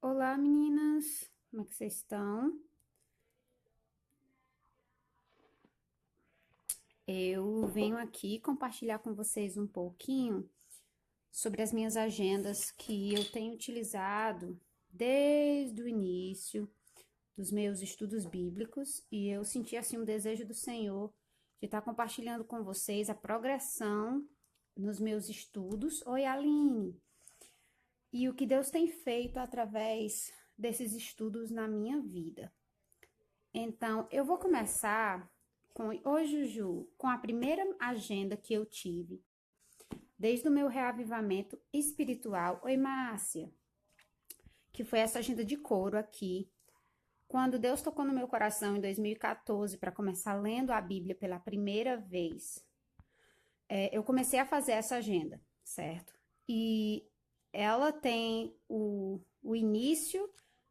Olá, meninas! Como é que vocês estão? Eu venho aqui compartilhar com vocês um pouquinho sobre as minhas agendas que eu tenho utilizado desde o início dos meus estudos bíblicos e eu senti assim um desejo do Senhor de estar compartilhando com vocês a progressão nos meus estudos. Oi, Aline! E o que Deus tem feito através desses estudos na minha vida. Então, eu vou começar oi, Juju, com a primeira agenda que eu tive, desde o meu reavivamento espiritual. Oi, Márcia, que foi essa agenda de couro aqui. Quando Deus tocou no meu coração em 2014 para começar lendo a Bíblia pela primeira vez, eu comecei a fazer essa agenda, certo? E ela tem o início,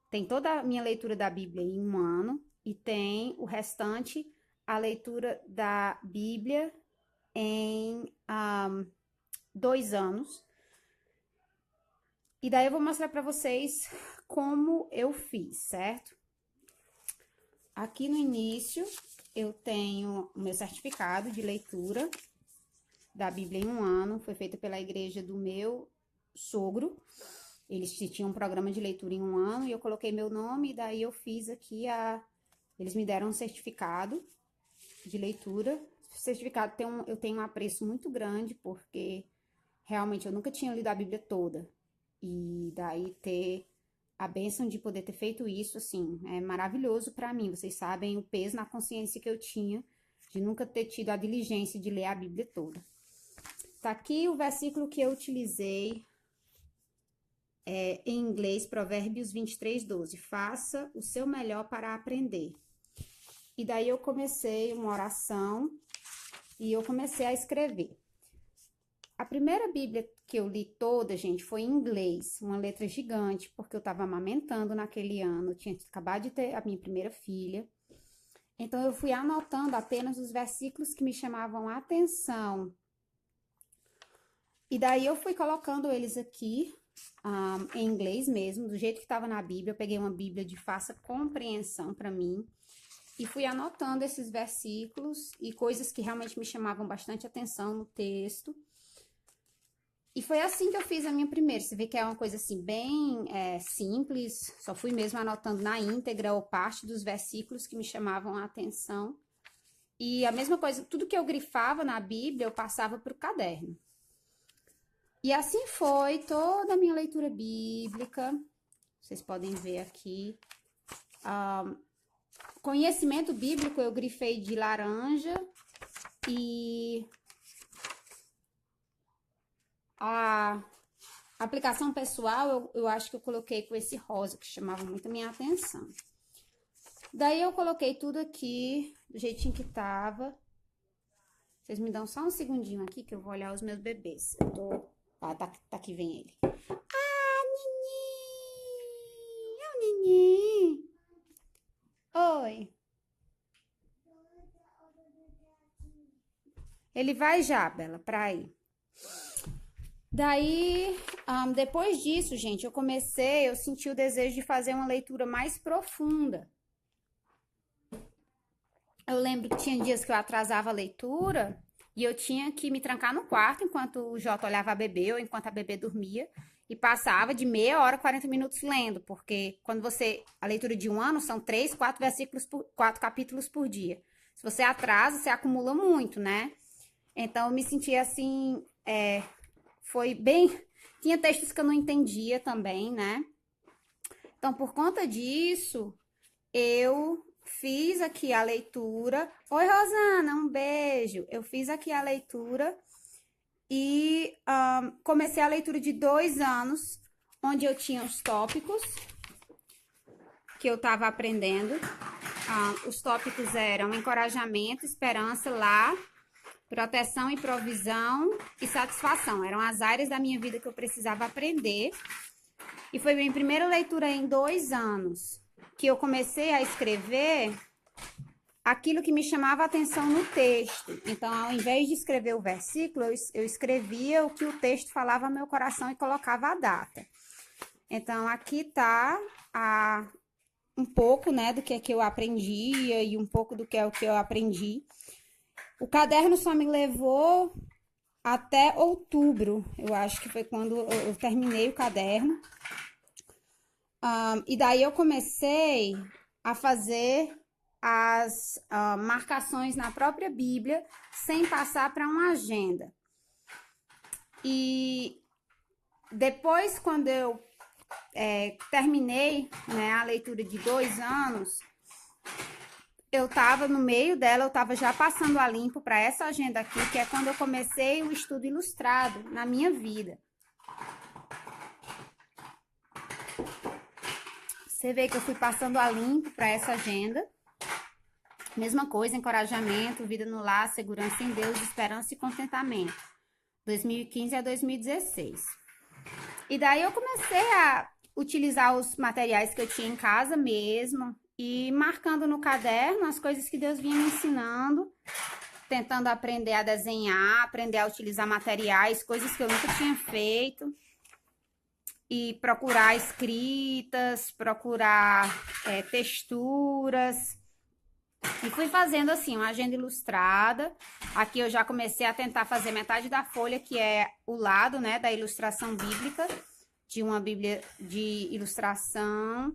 tem toda a minha leitura da Bíblia em um ano, e tem o restante, a leitura da Bíblia em 2 anos. E daí eu vou mostrar para vocês como eu fiz, certo? Aqui no início eu tenho o meu certificado de leitura da Bíblia em um ano, foi feito pela igreja do meu sogro. Eles tinham um programa de leitura em um ano e eu coloquei meu nome e daí eu fiz aqui eles me deram um certificado de leitura. O certificado eu tenho um apreço muito grande porque realmente eu nunca tinha lido a Bíblia toda. E daí ter a bênção de poder ter feito isso, assim, é maravilhoso para mim. Vocês sabem o peso na consciência que eu tinha de nunca ter tido a diligência de ler a Bíblia toda. Tá aqui o versículo que eu utilizei em inglês, Provérbios 23:12. Faça o seu melhor para aprender. E daí eu comecei uma oração e eu comecei a escrever. A primeira Bíblia que eu li toda, gente, foi em inglês, uma letra gigante, porque eu estava amamentando naquele ano, eu tinha acabado de ter a minha primeira filha. Então eu fui anotando apenas os versículos que me chamavam a atenção. E daí eu fui colocando eles aqui em inglês mesmo, do jeito que estava na Bíblia. Eu peguei uma Bíblia de fácil compreensão para mim e fui anotando esses versículos e coisas que realmente me chamavam bastante atenção no texto. E foi assim que eu fiz a minha primeira. Você vê que é uma coisa assim bem simples, só fui mesmo anotando na íntegra ou parte dos versículos que me chamavam a atenção. E a mesma coisa, tudo que eu grifava na Bíblia, eu passava para o caderno. E assim foi toda a minha leitura bíblica. Vocês podem ver aqui. Conhecimento bíblico eu grifei de laranja. E a aplicação pessoal eu acho que eu coloquei com esse rosa, que chamava muito a minha atenção. Daí eu coloquei tudo aqui, do jeitinho que tava. Vocês me dão só um segundinho aqui que eu vou olhar os meus bebês. Tá aqui, vem ele. Ah, Nini! É o Nini! Oi. Ele vai já, Bela, pra aí. Daí, depois disso, gente, eu senti o desejo de fazer uma leitura mais profunda. Eu lembro que tinha dias que eu atrasava a leitura e eu tinha que me trancar no quarto enquanto o Jota olhava a bebê ou enquanto a bebê dormia e passava de meia hora, 40 minutos lendo, porque a leitura de um ano são 3, 4 versículos, 4 capítulos por dia. Se você atrasa, você acumula muito, né? Então, eu me sentia assim, foi bem... Tinha textos que eu não entendia também, né? Então, por conta disso, eu fiz aqui a leitura. Oi, Rosana, um beijo. Eu fiz aqui a leitura e comecei a leitura de 2 anos, onde eu tinha os tópicos que eu estava aprendendo. Os tópicos eram encorajamento, esperança, lar, proteção e provisão e satisfação. Eram as áreas da minha vida que eu precisava aprender. E foi minha primeira leitura em 2 anos que eu comecei a escrever aquilo que me chamava a atenção no texto. Então, ao invés de escrever o versículo, eu escrevia o que o texto falava ao meu coração e colocava a data. Então, aqui tá um pouco, né, do que eu aprendia e um pouco do que é o que eu aprendi. O caderno só me levou até outubro, eu acho que foi quando eu terminei o caderno. E daí eu comecei a fazer as marcações na própria Bíblia, sem passar para uma agenda. E depois, quando eu terminei, né, a leitura de 2 anos, eu estava no meio dela, eu estava já passando a limpo para essa agenda aqui, que é quando eu comecei o estudo ilustrado na minha vida. Você vê que eu fui passando a limpo para essa agenda. Mesma coisa, encorajamento, vida no lar, segurança em Deus, esperança e contentamento. 2015 a 2016. E daí eu comecei a utilizar os materiais que eu tinha em casa mesmo e marcando no caderno as coisas que Deus vinha me ensinando, tentando aprender a desenhar, aprender a utilizar materiais, coisas que eu nunca tinha feito. E procurar escritas, procurar texturas. E fui fazendo assim, uma agenda ilustrada. Aqui eu já comecei a tentar fazer metade da folha, que é o lado, né, da ilustração bíblica, de uma Bíblia de ilustração.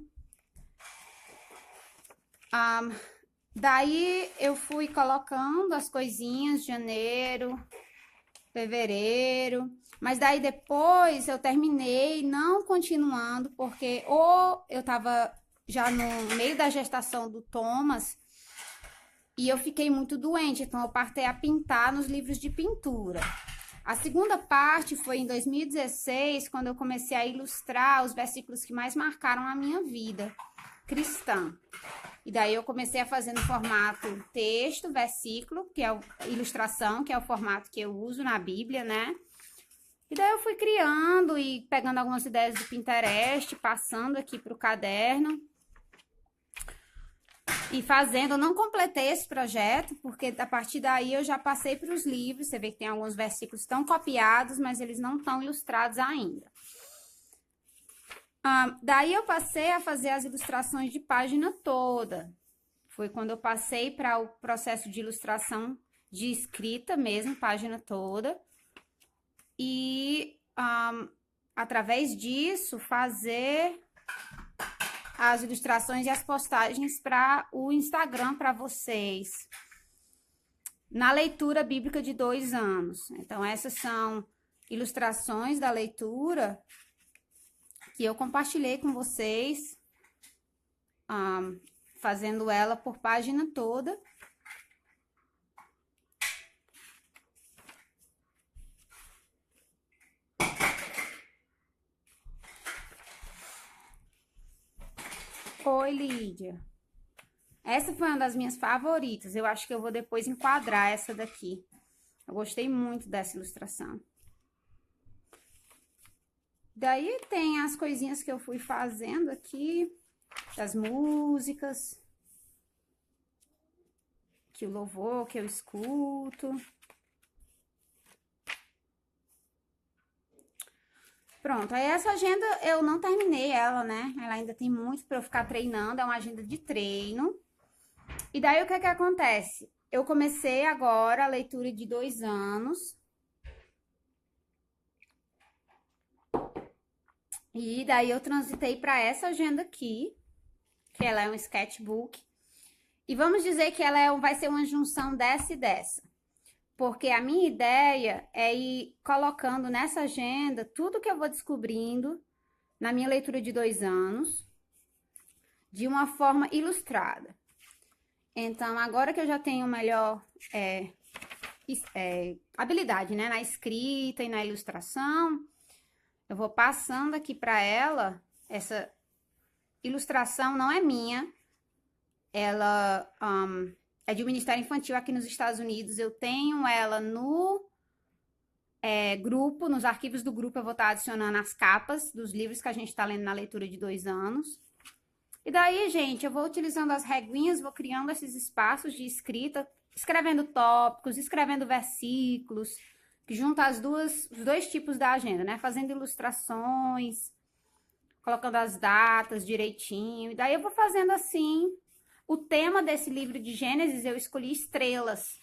Daí eu fui colocando as coisinhas, janeiro, fevereiro. Mas daí depois eu terminei não continuando, porque ou eu tava já no meio da gestação do Thomas e eu fiquei muito doente, então eu partei a pintar nos livros de pintura. A segunda parte foi em 2016, quando eu comecei a ilustrar os versículos que mais marcaram a minha vida cristã. E daí eu comecei a fazer no formato texto, versículo, que é a ilustração, que é o formato que eu uso na Bíblia, né? E daí eu fui criando e pegando algumas ideias do Pinterest, passando aqui para o caderno. E fazendo, eu não completei esse projeto, porque a partir daí eu já passei para os livros. Você vê que tem alguns versículos que estão copiados, mas eles não estão ilustrados ainda. Daí eu passei a fazer as ilustrações de página toda. Foi quando eu passei para o processo de ilustração de escrita mesmo, página toda. E através disso fazer as ilustrações e as postagens para o Instagram para vocês. Na leitura bíblica de 2 anos. Então, essas são ilustrações da leitura que eu compartilhei com vocês, fazendo ela por página toda. Oi, Lídia. Essa foi uma das minhas favoritas. Eu acho que eu vou depois enquadrar essa daqui. Eu gostei muito dessa ilustração. Daí tem as coisinhas que eu fui fazendo aqui, das músicas, que o louvor que eu escuto. Pronto, aí essa agenda eu não terminei ela, né? Ela ainda tem muito para eu ficar treinando, é uma agenda de treino. E daí o que acontece? Eu comecei agora a leitura de 2 anos. E daí eu transitei para essa agenda aqui, que ela é um sketchbook. E vamos dizer que ela vai ser uma junção dessa e dessa. Porque a minha ideia é ir colocando nessa agenda tudo que eu vou descobrindo na minha leitura de 2 anos, de uma forma ilustrada. Então, agora que eu já tenho melhor habilidade, né, na escrita e na ilustração, eu vou passando aqui para ela. Essa ilustração não é minha, ela é de um Ministério Infantil aqui nos Estados Unidos. Eu tenho ela no grupo, nos arquivos do grupo eu vou estar adicionando as capas dos livros que a gente está lendo na leitura de 2 anos. E daí, gente, eu vou utilizando as reguinhas, vou criando esses espaços de escrita, escrevendo tópicos, escrevendo versículos, que junta os 2 tipos da agenda, né? Fazendo ilustrações, colocando as datas direitinho. E daí eu vou fazendo assim. O tema desse livro de Gênesis eu escolhi estrelas,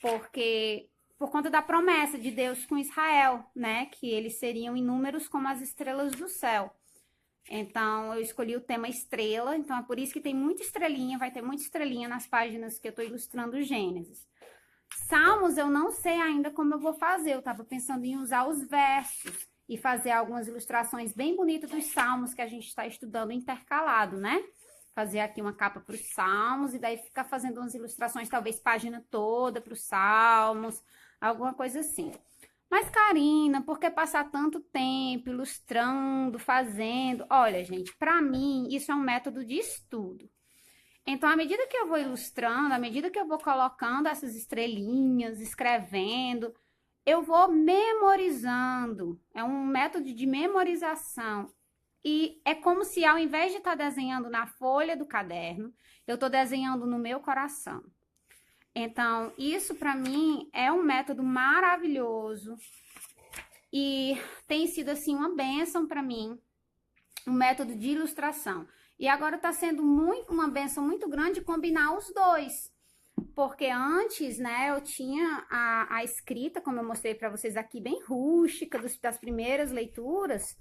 porque por conta da promessa de Deus com Israel, né? Que eles seriam inúmeros como as estrelas do céu. Então, eu escolhi o tema estrela, então é por isso que tem muita estrelinha, vai ter muita estrelinha nas páginas que eu tô ilustrando o Gênesis. Salmos, eu não sei ainda como eu vou fazer, eu tava pensando em usar os versos e fazer algumas ilustrações bem bonitas dos salmos que a gente está estudando intercalado, né? Fazer aqui uma capa para os salmos e daí ficar fazendo umas ilustrações, talvez página toda para os salmos, alguma coisa assim. Mas, Karina, por que passar tanto tempo ilustrando, fazendo? Olha, gente, para mim, isso é um método de estudo. Então, à medida que eu vou ilustrando, à medida que eu vou colocando essas estrelinhas, escrevendo, eu vou memorizando. É um método de memorização. E é como se, ao invés de estar desenhando na folha do caderno, eu estou desenhando no meu coração. Então, isso para mim é um método maravilhoso e tem sido assim uma bênção para mim, um método de ilustração. E agora está sendo uma bênção muito grande combinar os dois, porque antes, né, eu tinha a escrita, como eu mostrei para vocês aqui, bem rústica, das primeiras leituras,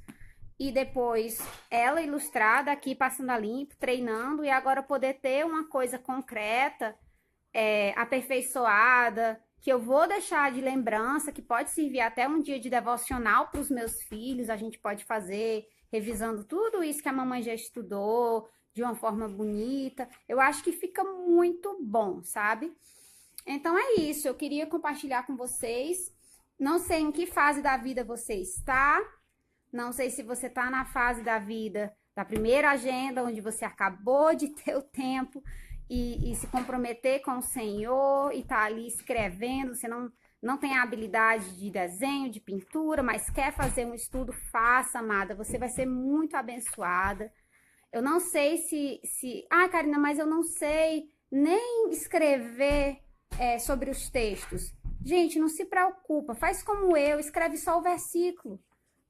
e depois ela ilustrada aqui, passando a limpo, treinando, e agora poder ter uma coisa concreta, aperfeiçoada, que eu vou deixar de lembrança, que pode servir até um dia de devocional para os meus filhos, a gente pode fazer revisando tudo isso que a mamãe já estudou, de uma forma bonita. Eu acho que fica muito bom, sabe? Então é isso, eu queria compartilhar com vocês. Não sei em que fase da vida você está, não sei se você está na fase da vida da primeira agenda, onde você acabou de ter o tempo e se comprometer com o Senhor e tá ali escrevendo, você não tem a habilidade de desenho, de pintura, mas quer fazer um estudo, faça, amada, você vai ser muito abençoada. Eu não sei Karina, mas eu não sei nem escrever sobre os textos. Gente, não se preocupa, faz como eu, escreve só o versículo.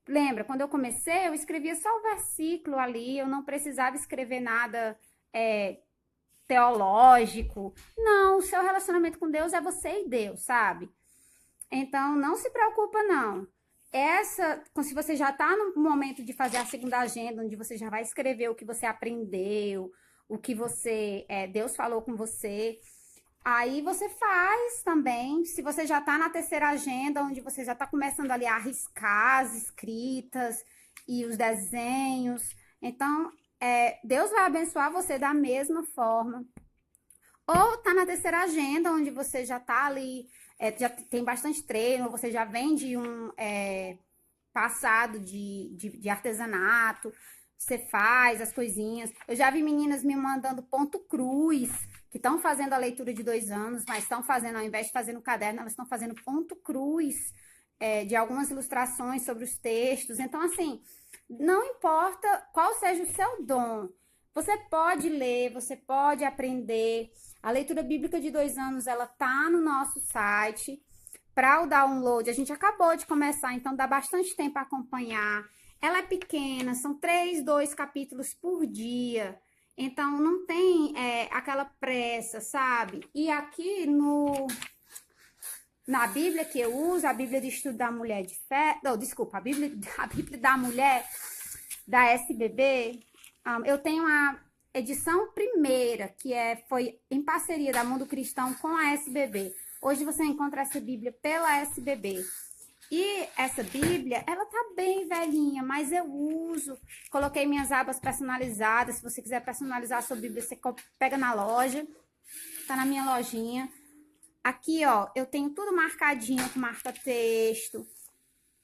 Lembra, quando eu comecei, eu escrevia só o versículo ali, eu não precisava escrever nada teológico. Não, o seu relacionamento com Deus é você e Deus, sabe? Então, não se preocupa, não. Se você já está no momento de fazer a segunda agenda, onde você já vai escrever o que você aprendeu, o que Deus falou com você, aí você faz também. Se você já está na terceira agenda, onde você já está começando ali a arriscar as escritas e os desenhos, então Deus vai abençoar você da mesma forma. Ou tá na terceira agenda, onde você já tá ali, já tem bastante treino, você já vem de um passado de artesanato, você faz as coisinhas. Eu já vi meninas me mandando ponto cruz, que estão fazendo a leitura de 2 anos, mas estão fazendo, ao invés de fazer no caderno, elas estão fazendo ponto cruz de algumas ilustrações sobre os textos. Então, assim, não importa qual seja o seu dom, você pode ler, você pode aprender. A leitura bíblica de 2 anos, ela tá no nosso site para o download. A gente acabou de começar, então dá bastante tempo a acompanhar. Ela é pequena, são 2 capítulos por dia. Então, não tem aquela pressa, sabe? E aqui na Bíblia que eu uso, a Bíblia de Estudo da Mulher de Fé... Não, desculpa, a Bíblia da Mulher da SBB, eu tenho a edição primeira, que foi em parceria da Mundo Cristão com a SBB. Hoje você encontra essa Bíblia pela SBB. E essa Bíblia, ela tá bem velhinha, mas eu uso. Coloquei minhas abas personalizadas. Se você quiser personalizar a sua Bíblia, você pega na loja. Tá na minha lojinha. Aqui, ó, eu tenho tudo marcadinho com marca-texto.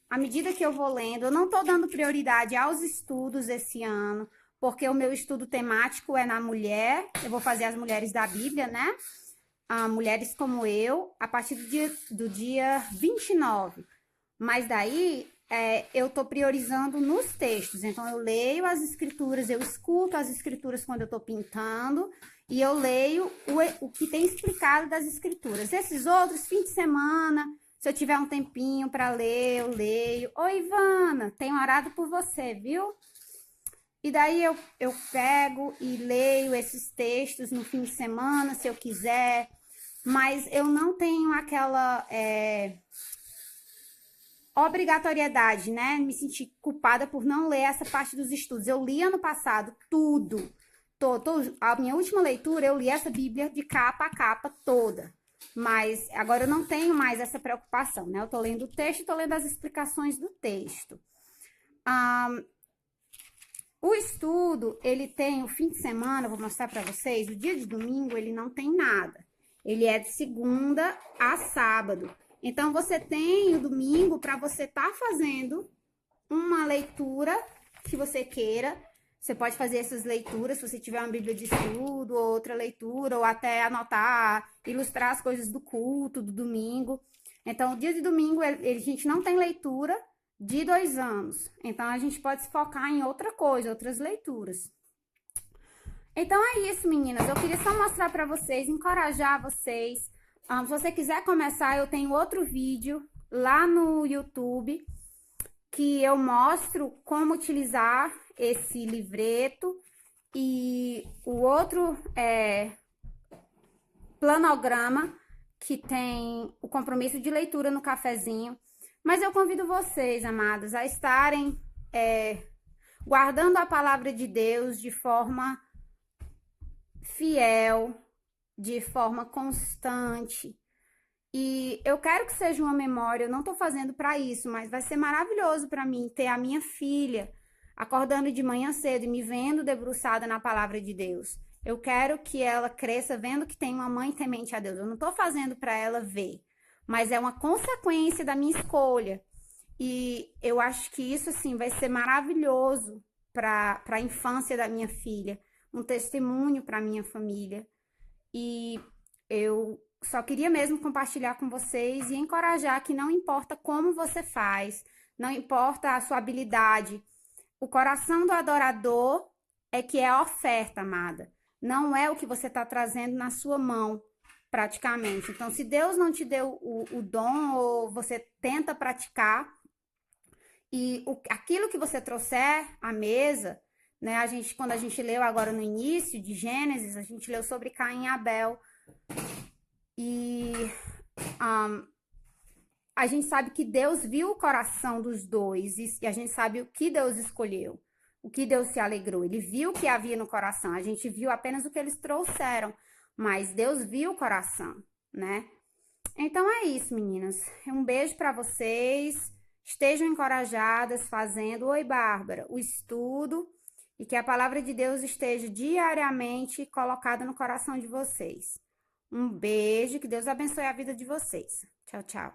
À medida que eu vou lendo, eu não tô dando prioridade aos estudos esse ano, porque o meu estudo temático é na mulher. Eu vou fazer as mulheres da Bíblia, né? Mulheres como eu, a partir do dia 29. Mas daí, eu tô priorizando nos textos. Então, eu leio as escrituras, eu escuto as escrituras quando eu tô pintando, e eu leio o que tem explicado das escrituras. Esses outros, fim de semana, se eu tiver um tempinho para ler, eu leio. Oi, Ivana, tenho orado por você, viu? E daí eu pego e leio esses textos no fim de semana, se eu quiser, mas eu não tenho aquela obrigatoriedade, né? Me senti culpada por não ler essa parte dos estudos. Eu li ano passado tudo. A minha última leitura, eu li essa Bíblia de capa a capa toda. Mas agora eu não tenho mais essa preocupação, né? Eu tô lendo o texto e tô lendo as explicações do texto. O estudo, ele tem o fim de semana, vou mostrar para vocês, o dia de domingo ele não tem nada. Ele é de segunda a sábado. Então, você tem o domingo para você estar fazendo uma leitura que você queira. Você pode fazer essas leituras, se você tiver uma Bíblia de estudo, ou outra leitura, ou até anotar, ilustrar as coisas do culto, do domingo. Então, o dia de domingo, a gente não tem leitura de 2 anos. Então, a gente pode se focar em outra coisa, outras leituras. Então, é isso, meninas. Eu queria só mostrar para vocês, encorajar vocês. Se você quiser começar, eu tenho outro vídeo lá no YouTube que eu mostro como utilizar esse livreto e o outro planograma que tem o compromisso de leitura no cafezinho. Mas eu convido vocês, amadas, a estarem guardando a palavra de Deus de forma fiel, de forma constante. E eu quero que seja uma memória, eu não tô fazendo para isso, mas vai ser maravilhoso para mim ter a minha filha acordando de manhã cedo e me vendo debruçada na palavra de Deus. Eu quero que ela cresça vendo que tem uma mãe temente a Deus. Eu não tô fazendo para ela ver, mas é uma consequência da minha escolha. E eu acho que isso, assim, vai ser maravilhoso para a infância da minha filha, um testemunho para minha família. E eu só queria mesmo compartilhar com vocês e encorajar que não importa como você faz, não importa a sua habilidade, o coração do adorador é que é a oferta, amada. Não é o que você está trazendo na sua mão, praticamente. Então, se Deus não te deu o dom ou você tenta praticar, e aquilo que você trouxer à mesa, né? Quando a gente leu agora no início de Gênesis, a gente leu sobre Caim e Abel. E a gente sabe que Deus viu o coração dos dois e a gente sabe o que Deus escolheu, o que Deus se alegrou. Ele viu o que havia no coração, a gente viu apenas o que eles trouxeram, mas Deus viu o coração, né? Então é isso, meninas. Um beijo para vocês. Estejam encorajadas fazendo, oi Bárbara, o estudo e que a palavra de Deus esteja diariamente colocada no coração de vocês. Um beijo, que Deus abençoe a vida de vocês. Tchau, tchau.